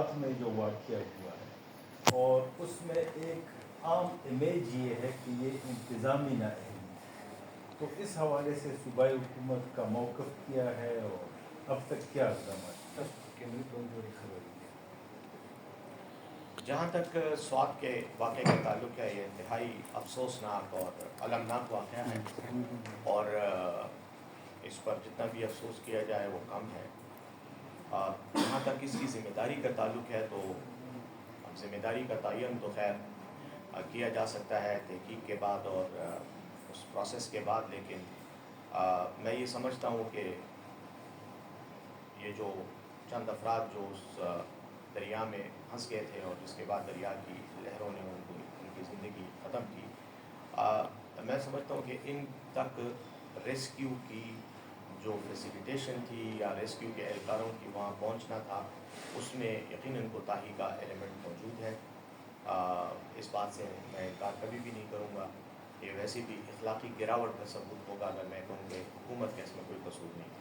سوات میں جو واقعہ ہوا ہے، اور اس میں ایک عام امیج یہ ہے کہ یہ انتظامی نااہلی ہے، تو اس حوالے سے صوبائی حکومت کا موقف کیا ہے اور اب تک کیا اقدامات؟ جہاں تک سوات کے واقعے کا تعلق ہے، یہ انتہائی افسوسناک اور المناک واقعہ ہے، اور اس پر جتنا بھی افسوس کیا جائے وہ کم ہے۔ جہاں تک اس کی ذمہ داری کا تعلق ہے تو ذمہ داری کا تعین تو خیر کیا جا سکتا ہے تحقیق کے بعد اور اس پروسیس کے بعد، لیکن میں یہ سمجھتا ہوں کہ یہ جو چند افراد جو اس دریا میں پھنس گئے تھے اور جس کے بعد دریا کی لہروں نے ان کی زندگی ختم کی، میں سمجھتا ہوں کہ ان تک ریسکیو کی جو فیسیلیٹیشن تھی یا ریسکیو کے اہلکاروں کی وہاں پہنچنا تھا، اس میں یقیناً کوتاہی کا ایلیمنٹ موجود ہے۔ اس بات سے میں انکار کبھی بھی نہیں کروں گا۔ یہ ویسے بھی اخلاقی گراوٹ کا ثبوت ہوگا اگر میں کہوں کہ حکومت کا اس میں کوئی قصور نہیں۔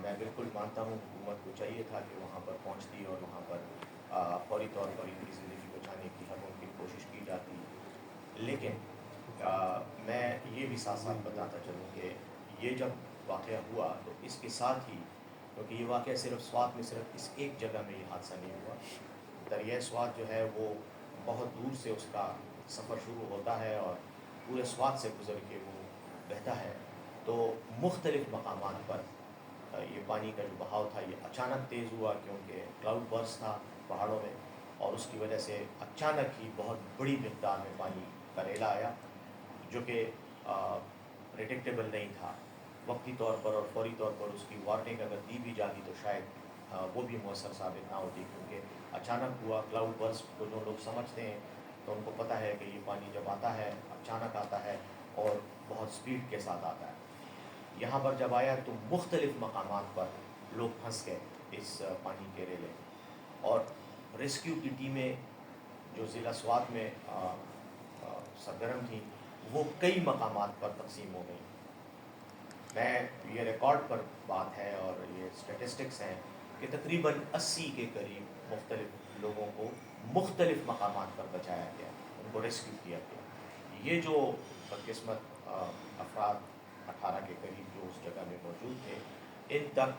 میں بالکل مانتا ہوں حکومت کو چاہیے تھا کہ وہاں پر پہنچتی اور وہاں پر فوری طور پر ان کی زندگی بچانے کی ہر ممکن کوشش کی جاتی، لیکن میں یہ بھی ساتھ ساتھ بتاتا چلوں کہ یہ جب واقعہ ہوا تو اس کے ساتھ ہی، کیونکہ یہ واقعہ صرف سوات میں صرف اس ایک جگہ میں یہ حادثہ نہیں ہوا، دریائے سوات جو ہے وہ بہت دور سے اس کا سفر شروع ہوتا ہے اور پورے سوات سے گزر کے وہ بہتا ہے، تو مختلف مقامات پر یہ پانی کا جو بہاؤ تھا یہ اچانک تیز ہوا، کیونکہ کلاؤڈ برس تھا پہاڑوں میں، اور اس کی وجہ سے اچانک ہی بہت بڑی مقدار میں پانی کا ریلا آیا، جو کہ پریڈکٹیبل نہیں تھا وقتی طور پر، اور فوری طور پر اس کی وارننگ اگر دی بھی جاتی تو شاید وہ بھی مؤثر ثابت نہ ہوتی، کیونکہ اچانک ہوا۔ کلاؤڈ برس کو جو لوگ سمجھتے ہیں تو ان کو پتہ ہے کہ یہ پانی جب آتا ہے اچانک آتا ہے اور بہت سپیڈ کے ساتھ آتا ہے۔ یہاں پر جب آیا تو مختلف مقامات پر لوگ پھنس گئے اس پانی کے ریلے، اور ریسکیو کی ٹیمیں جو ضلع سوات میں سرگرم تھیں وہ کئی مقامات پر تقسیم ہو گئیں۔ یہ ریکارڈ پر بات ہے اور یہ اسٹیٹسٹکس ہیں کہ تقریباً 80 کے قریب مختلف لوگوں کو مختلف مقامات پر بچایا گیا، ان کو ریسکیو کیا گیا۔ یہ جو بدقسمت افراد 18 کے قریب جو اس جگہ میں موجود تھے، ان تک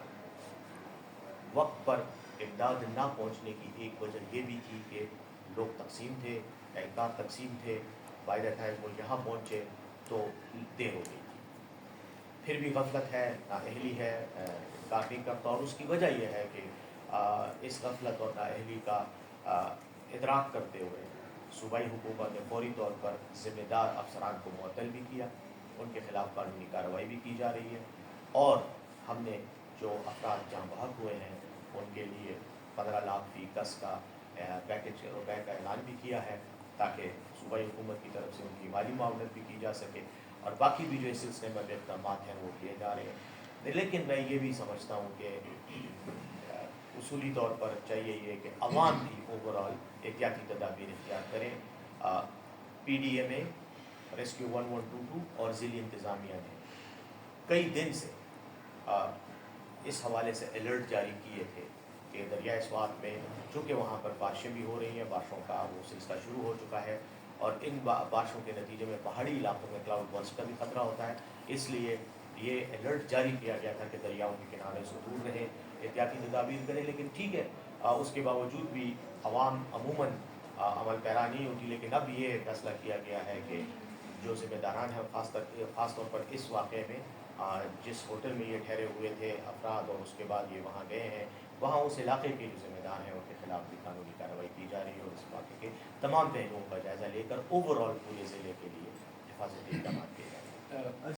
وقت پر امداد نہ پہنچنے کی ایک وجہ یہ بھی تھی کہ لوگ تقسیم تھے، اہلکار تقسیم تھے، بائی دا ٹائم وہ یہاں پہنچے تو دیر ہو گئی تھی۔ پھر بھی غفلت ہے، نااہلی ہے، انکار نہیں کرتا، اور اس کی وجہ یہ ہے کہ اس غفلت اور نااہلی کا ادراک کرتے ہوئے صوبائی حکومت نے فوری طور پر ذمہ دار افسران کو معطل بھی کیا، ان کے خلاف قانونی کارروائی بھی کی جا رہی ہے، اور ہم نے جو افراد جاں بحق ہوئے ہیں ان کے لیے 15 لاکھ فی کس کا پیکج روپے کا اعلان بھی کیا ہے، تاکہ صوبائی حکومت کی طرف سے ان کی مالی معاونت بھی کی جا سکے، اور باقی بھی جو اس سلسلے میں اقدامات ہیں وہ کیے جا رہے ہیں۔ لیکن میں یہ بھی سمجھتا ہوں کہ اصولی طور پر چاہیے یہ کہ عوام بھی اوورال احتیاطی تدابیر اختیار کریں۔ پی ڈی ایم اے، ریسکیو 1122 اور ضلعی انتظامیہ نے کئی دن سے اس حوالے سے الرٹ جاری کیے تھے کہ دریائے سوات میں چونکہ وہاں پر بارشیں بھی ہو رہی ہیں، بارشوں کا وہ سلسلہ شروع ہو چکا ہے، اور ان بارشوں کے نتیجے میں پہاڑی علاقوں میں کلاؤڈ برسٹ کا بھی خطرہ ہوتا ہے، اس لیے یہ الرٹ جاری کیا گیا تھا کہ دریاؤں کے کنارے سے دور رہیں، احتیاطی تدابیر کریں۔ لیکن ٹھیک ہے، اس کے باوجود بھی عوام عموماً عمل پیرا نہیں ہوتی، لیکن اب یہ فیصلہ کیا گیا ہے کہ جو ذمہ داران ہیں، خاص طور پر اس واقعے میں جس ہوٹل میں یہ ٹھہرے ہوئے تھے افراد اور اس کے بعد یہ وہاں گئے ہیں، وہاں اس علاقے کے جو ذمہ دار ہیں ان کے خلاف بھی قانونی کارروائی کی جا رہی ہے، اور اس واقعے کے تمام پہلوؤں کا جائزہ لے کر اوورآل پورے ضلع کے لیے حفاظتی اقدامات کیے جا رہے ہیں۔